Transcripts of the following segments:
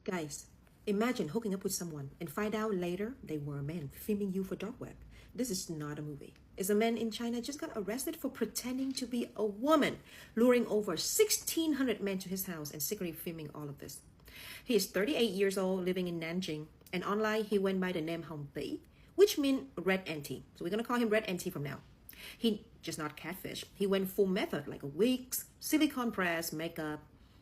Guys, imagine hooking up with someone and find out later they were a man filming you for dark web. This is not a movie. It's a man in China just got arrested for pretending to be a woman, luring over 1,600 men to his house and secretly filming all of this. He is 38 years old, living in Nanjing, and online he went by the name AUNTY, which means red auntie. So we're gonna call him red auntie from now. He just not catfish. He went full method, like a wigs, silicone press, makeup,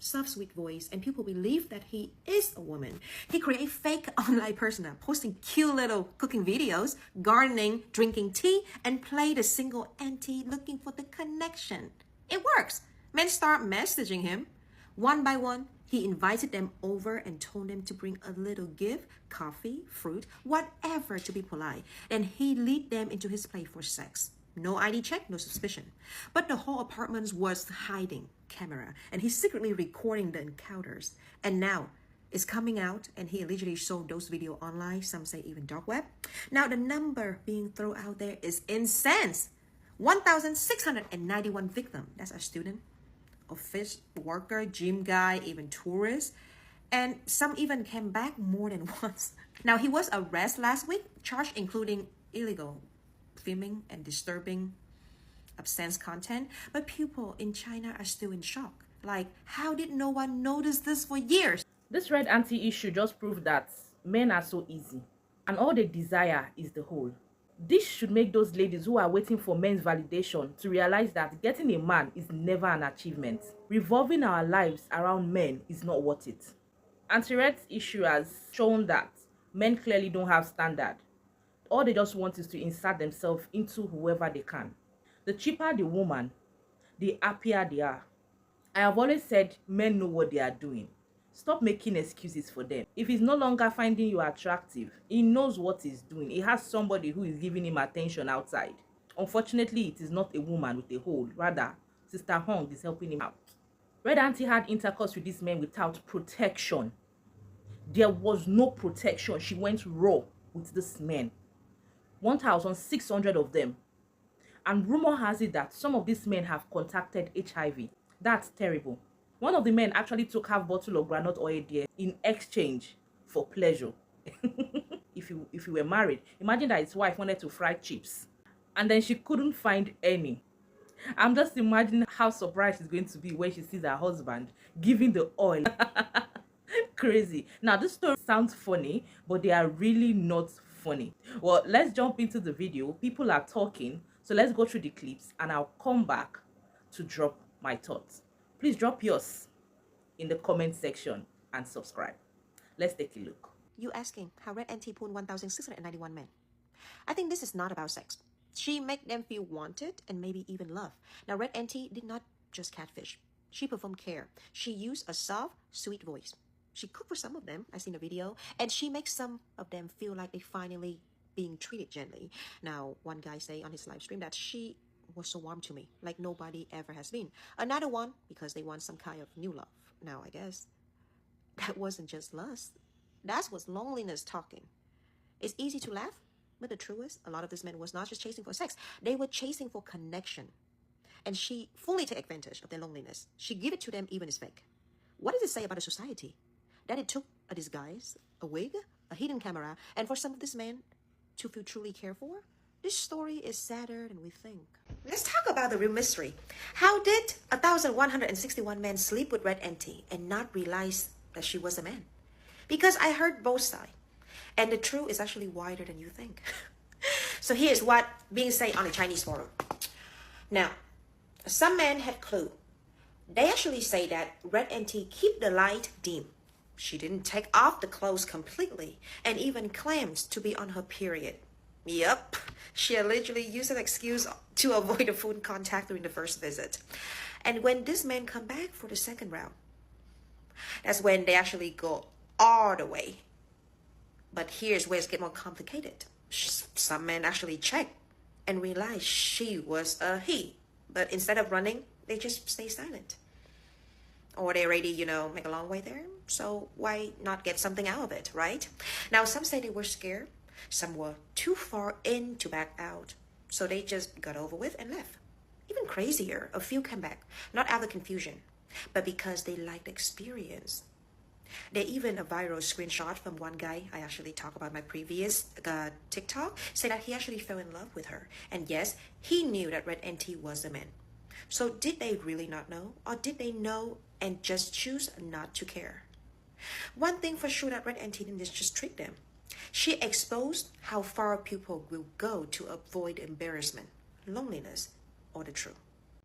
soft sweet voice, and people believe that he is a woman. He create fake online persona, posting cute little cooking videos, gardening, drinking tea, and play the single auntie looking for the connection. It works. Men start messaging him. One by one, he invited them over and told them to bring a little gift, coffee, fruit, whatever to be polite. And he lead them into his place for sex. No ID check, no suspicion. But the whole apartment was hiding camera, and he's secretly recording the encounters. And now it's coming out, and he allegedly sold those videos online, some say even dark web. Now the number being thrown out there is insane. 1,691 victims. That's a student, office worker, gym guy, even tourists. And some even came back more than once. Now he was arrested last week, charged including illegal filming and disturbing obscene content, but people in China are still in shock. Like, how did no one notice this for years? This red auntie issue just proved that men are so easy, and all they desire is the whole. This should make those ladies who are waiting for men's validation to realize that getting a man is never an achievement. Revolving our lives around men is not worth it. Anti-red's issue has shown that men clearly don't have standard. All they just want is to insert themselves into whoever they can. The cheaper the woman, the happier they are. I have always said men know what they are doing. Stop making excuses for them. If he's no longer finding you attractive, he knows what he's doing. He has somebody who is giving him attention outside. Unfortunately, it is not a woman with a hold. Rather, Sister Hong is helping him out. Red auntie had intercourse with this man without protection. There was no protection. She went raw with this man. 1,600 of them. And rumor has it that some of these men have contracted HIV. That's terrible. One of the men actually took half bottle of groundnut oil there in exchange for pleasure. If you were married, imagine that his wife wanted to fry chips and then she couldn't find any. I'm just imagining how surprised she's going to be when she sees her husband giving the oil. Crazy. Now this story sounds funny, but they are really not funny. Well, let's jump into the video. People are talking, so let's go through the clips and I'll come back to drop my thoughts. Please drop yours in the comment section and subscribe. Let's take a look. You asking how red auntie pulled 1,691 men. I think this is not about sex. She make them feel wanted and maybe even love. Now red auntie did not just catfish. She performed care. She used a soft, sweet voice. She cooked for some of them, I seen the video, and she makes some of them feel like they finally being treated gently. Now, one guy say on his live stream that she was so warm to me, like nobody ever has been. Another one, because they want some kind of new love. Now, I guess that wasn't just lust. That was loneliness talking. It's easy to laugh, but the truth is, a lot of these men was not just chasing for sex. They were chasing for connection. And she fully took advantage of their loneliness. She gave it to them even as fake. What does it say about a society? That it took a disguise, a wig, a hidden camera, and for some of these men to feel truly cared for? This story is sadder than we think. Let's talk about the real mystery. How did 1,161 men sleep with red auntie and not realize that she was a man? Because I heard both sides, and the truth is actually wider than you think. So here's what being said on the Chinese forum. Now, some men had clue. They actually say that red auntie keep the light dim. She didn't take off the clothes completely and even claims to be on her period. Yup, she allegedly used an excuse to avoid the phone contact during the first visit. And when this man come back for the second round, that's when they actually go all the way. But here's where it gets more complicated. Some men actually check and realize she was a he. But instead of running, they just stay silent. Or they already, make a long way there. So why not get something out of it, right? Now, some say they were scared. Some were too far in to back out. So they just got over with and left. Even crazier, a few came back. Not out of confusion, but because they liked the experience. There even a viral screenshot from one guy I actually talked about my previous TikTok, said that he actually fell in love with her. And yes, he knew that Red NT was the man. So did they really not know? Or did they know and just choose not to care? One thing for sure that Red NT didn't just trick them. She exposed how far people will go to avoid embarrassment, loneliness, or the truth.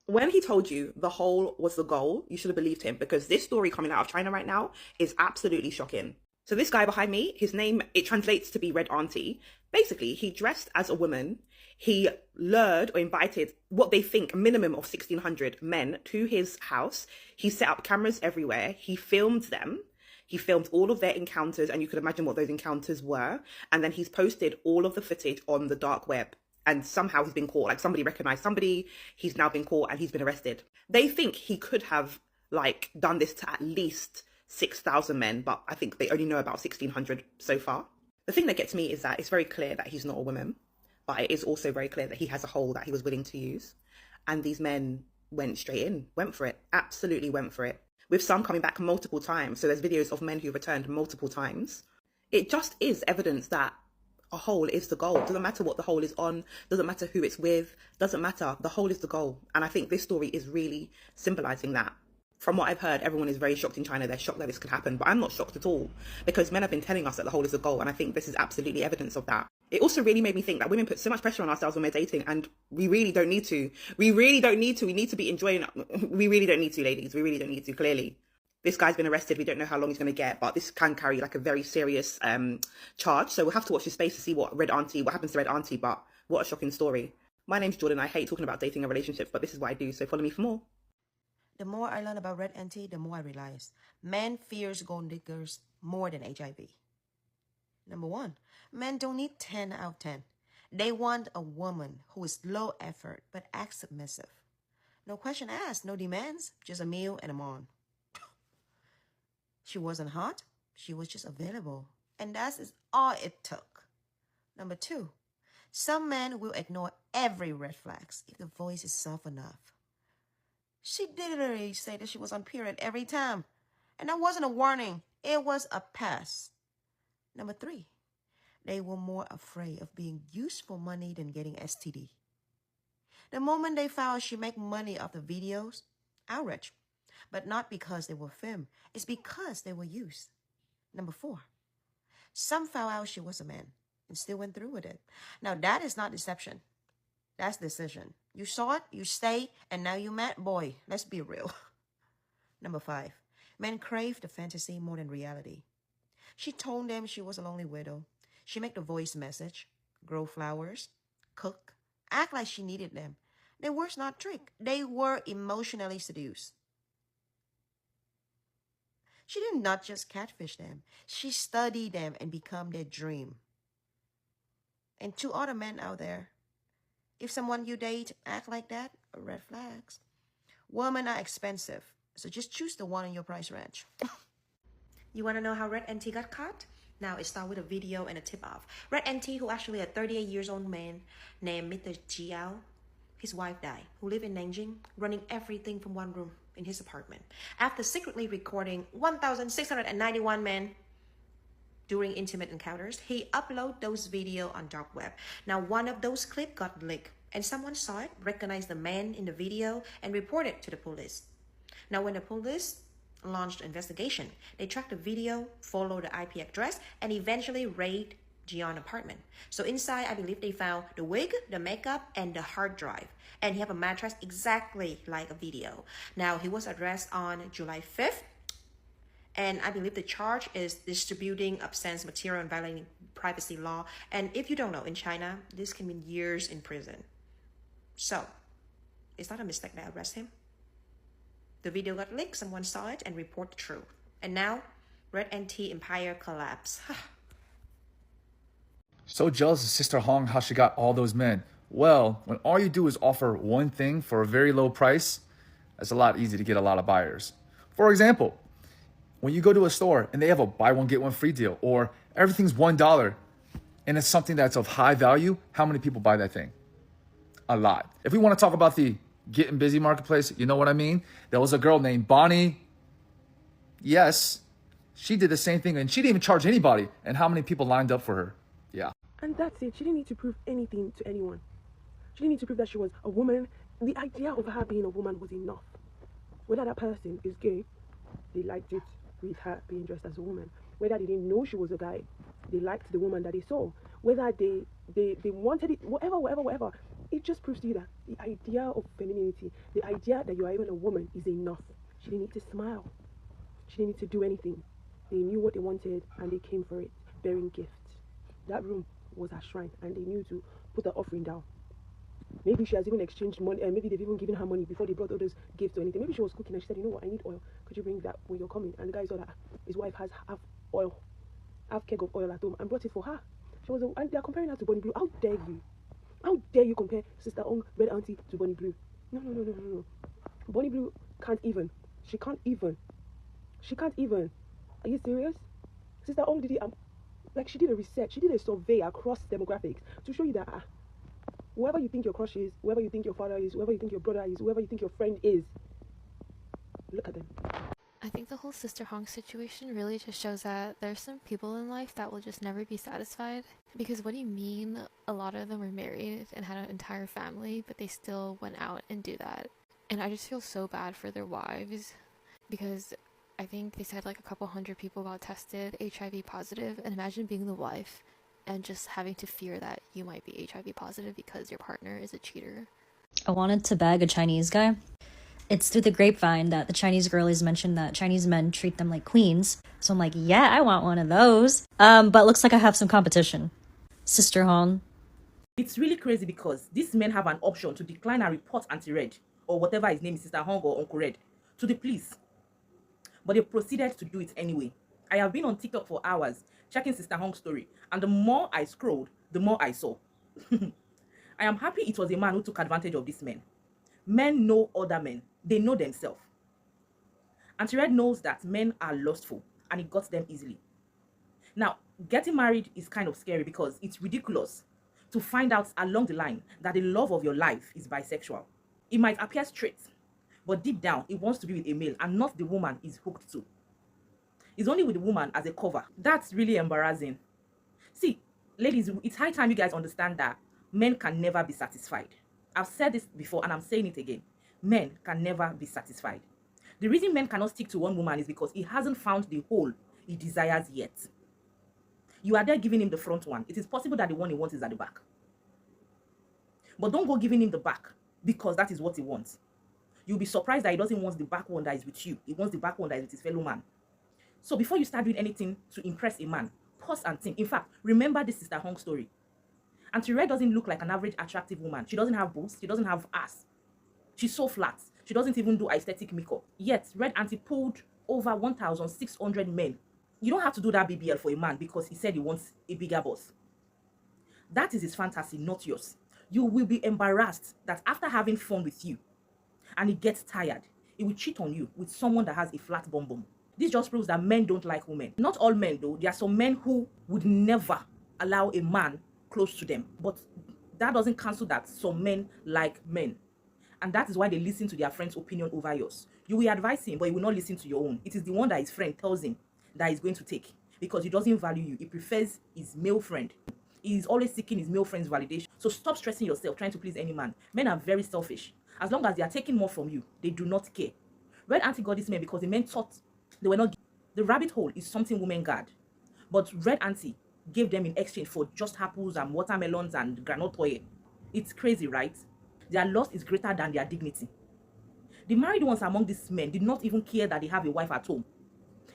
When he told you the hole was the goal, you should have believed him, because this story coming out of China right now is absolutely shocking. So this guy behind me, his name, it translates to be Red Auntie. Basically, he dressed as a woman. He lured or invited what they think a minimum of 1,600 men to his house. He set up cameras everywhere. He filmed them. He filmed all of their encounters, and you could imagine what those encounters were. And then he's posted all of the footage on the dark web. And somehow he's been caught. Like, somebody recognized somebody, he's now been caught and he's been arrested. They think he could have like done this to at least 6,000 men, but I think they only know about 1,600 so far. The thing that gets me is that it's very clear that he's not a woman, but it is also very clear that he has a hole that he was willing to use. And these men went straight in, went for it, absolutely went for it. With some coming back multiple times. So there's videos of men who returned multiple times. It just is evidence that a hole is the goal. Doesn't matter what the hole is on, doesn't matter who it's with, doesn't matter. The hole is the goal. And I think this story is really symbolizing that. From what I've heard, everyone is very shocked in China. They're shocked that this could happen, but I'm not shocked at all, because men have been telling us that the hole is the goal, and I think this is absolutely evidence of that. It also really made me think that women put so much pressure on ourselves when we're dating, and we really don't need to. We really don't need to. We need to be enjoying. We really don't need to, ladies. We really don't need to, clearly. This guy's been arrested. We don't know how long he's going to get, but this can carry like a very serious charge. So we'll have to watch this space to see what happens to Red Auntie, but what a shocking story. My name's Jordan. I hate talking about dating and relationships, but this is what I do. So follow me for more. The more I learn about Red NT, the more I realize men fears gold diggers more than HIV. Number one, men don't need 10 out of 10. They want a woman who is low effort but acts submissive. No question asked, no demands, just a meal and a on. She wasn't hot, she was just available. And that is all it took. Number two, some men will ignore every red flags if the voice is soft enough. She literally said that she was on period every time. And that wasn't a warning, it was a pass. Number three, they were more afraid of being used for money than getting STD. The moment they found she make money off the videos, outrage. But not because they were filmed. It's because they were used. Number four, some found out she was a man and still went through with it. Now, that is not deception. That's decision. You saw it, you stayed, and now you mad? Boy, let's be real. Number five, men crave the fantasy more than reality. She told them she was a lonely widow. She made the voice message, grow flowers, cook, act like she needed them. They were not tricked. They were emotionally seduced. She did not just catfish them. She studied them and become their dream. And to all the men out there, if someone you date act like that, red flags. Women are expensive, so just choose the one in your price range. You want to know how Red NT got caught? Now, it starts with a video and a tip-off. Red NT, who actually a 38 years old man named Mr. Jiao, his wife died, who lived in Nanjing, running everything from one room in his apartment. After secretly recording 1,691 men during intimate encounters, he uploaded those videos on dark web. Now, one of those clips got leaked, and someone saw it, recognized the man in the video, and reported to the police. Now, when the police launched an investigation, they tracked the video, followed the IP address, and eventually raided Jion's apartment. So inside, I believe they found the wig, the makeup, and the hard drive. And he have a mattress exactly like a video. Now, he was arrested on July 5th. And I believe the charge is distributing obscene material and violating privacy law. And if you don't know, in China, this can mean years in prison. So, it's not a mistake that arrest him. The video got leaked, someone saw it and reported the truth. And now, Red NT empire collapsed. So jealous of Sister Hong how she got all those men. Well, when all you do is offer one thing for a very low price, it's a lot easier to get a lot of buyers. For example, when you go to a store and they have a buy one, get one free deal, or everything's $1 and it's something that's of high value, how many people buy that thing? A lot. If we want to talk about the getting busy marketplace, you know what I mean? There was a girl named Bonnie. Yes, She did the same thing and she didn't even charge anybody. And how many people lined up for her? Yeah. And that's it. She didn't need to prove anything to anyone. She didn't need to prove that she was a woman. The idea of her being a woman was enough. Whether that person is gay, they liked it with her being dressed as a woman. Whether they didn't know she was a guy, they liked the woman that they saw. Whether they wanted it, whatever. It just proves to you that the idea of femininity, the idea that you are even a woman is enough. She didn't need to smile. She didn't need to do anything. They knew what they wanted and they came for it, bearing gifts. That room was her shrine and they knew to put the offering down. Maybe she has even exchanged money, and maybe they've even given her money before they brought all those gifts or anything. Maybe she was cooking and she said, you know what, I need oil. Could you bring that when you're coming? And the guy saw that his wife has half keg of oil at home and brought it for her. She was, and they're comparing her to Bonnie Blue. How dare you? How dare you compare Sister Ong, Red Auntie, to Bonnie Blue? No. Bonnie Blue can't even. She can't even. Are you serious? Sister Ong did it, she did a research. She did a survey across demographics to show you that whoever you think your crush is, whoever you think your father is, whoever you think your brother is, whoever you think your friend is, look at them. I think the whole Sister Hong situation really just shows that there's some people in life that will just never be satisfied. Because what do you mean a lot of them were married and had an entire family, but they still went out and do that? And I just feel so bad for their wives, because I think they said like a couple hundred people got tested HIV positive, and imagine being the wife and just having to fear that you might be HIV positive because your partner is a cheater. I wanted to bag a Chinese guy. It's through the grapevine that the Chinese girlies mentioned that Chinese men treat them like queens. So I'm like, yeah, I want one of those. But looks like I have some competition. Sister Hong. It's really crazy because these men have an option to decline and report Auntie Red, or whatever his name is, Sister Hong or Uncle Red, to the police. But they proceeded to do it anyway. I have been on TikTok for hours checking Sister Hong's story, and the more I scrolled, the more I saw. I am happy it was a man who took advantage of these men. Men know other men. They know themselves. Auntie Red knows that men are lustful, and it got them easily. Now, getting married is kind of scary because it's ridiculous to find out along the line that the love of your life is bisexual. It might appear straight, but deep down, it wants to be with a male and not the woman it's hooked to. It's only with the woman as a cover. That's really embarrassing. See, ladies, it's high time you guys understand that men can never be satisfied. I've said this before and I'm saying it again. Men can never be satisfied. The reason men cannot stick to one woman is because he hasn't found the hole he desires yet. You are there giving him the front one. It is possible that the one he wants is at the back. But don't go giving him the back because that is what he wants. You'll be surprised that he doesn't want the back one that is with you. He wants the back one that is with his fellow man. So before you start doing anything to impress a man, pause and think. In fact, remember this Sister Hong story. Auntie Red doesn't look like an average attractive woman. She doesn't have boobs. She doesn't have ass. She's so flat. She doesn't even do aesthetic makeup. Yet, Red Auntie pulled over 1,600 men. You don't have to do that BBL for a man because he said he wants a bigger boss. That is his fantasy, not yours. You will be embarrassed that after having fun with you and he gets tired, he will cheat on you with someone that has a flat bum bum. This just proves that men don't like women. Not all men though. There are some men who would never allow a man close to them. But that doesn't cancel that some men like men. And that is why they listen to their friend's opinion over yours. You will advise him, but he will not listen to your own. It is the one that his friend tells him that he's going to take because he doesn't value you. He prefers his male friend. He is always seeking his male friend's validation. So stop stressing yourself trying to please any man. Men are very selfish. As long as they are taking more from you, they do not care. Red Auntie got this men because the men thought they were not. The rabbit hole is something women guard. But Red Auntie gave them in exchange for just apples and watermelons and granite oil. It's crazy, right? Their loss is greater than their dignity. The married ones among these men did not even care that they have a wife at home.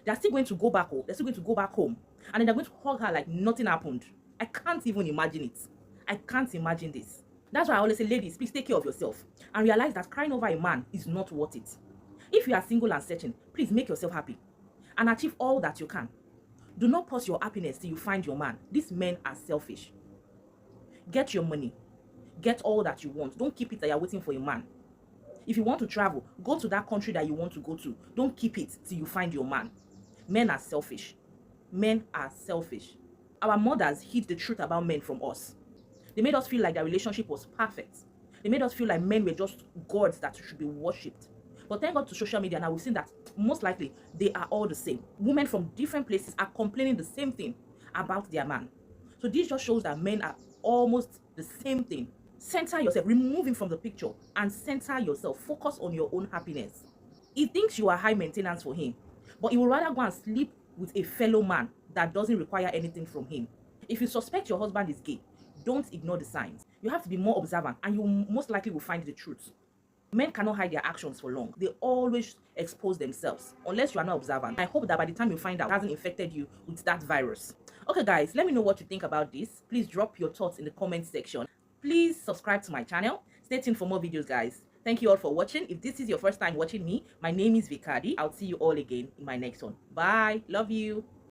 They're still going to go back home. They're still going to go back home. And then they're going to hug her like nothing happened. I can't even imagine it. I can't imagine this. That's why I always say, ladies, please take care of yourself and realize that crying over a man is not worth it. If you are single and searching, please make yourself happy and achieve all that you can. Do not pause your happiness till you find your man. These men are selfish. Get your money. Get all that you want. Don't keep it that you're waiting for a man. If you want to travel, go to that country that you want to go to. Don't keep it till you find your man. Men are selfish. Men are selfish. Our mothers hid the truth about men from us. They made us feel like their relationship was perfect. They made us feel like men were just gods that should be worshipped. But thank God to social media now, we've seen that most likely they are all the same. Women from different places are complaining the same thing about their man. So this just shows that men are almost the same thing. Center yourself, remove him from the picture and center yourself. Focus on your own happiness. He thinks you are high maintenance for him, but he would rather go and sleep with a fellow man that doesn't require anything from him. If you suspect your husband is gay, don't ignore the signs. You have to be more observant, and you most likely will find the truth. Men cannot hide their actions for long. They always expose themselves unless you are not observant. I hope that by the time you find out, it hasn't infected you with that virus. Okay guys, let me know what you think about this. Please drop your thoughts in the comment section. Please subscribe to my channel. Stay tuned for more videos, guys. Thank you all for watching. If this is your first time watching me, my name is Vikadi. I'll see you all again in my next one. Bye. Love you.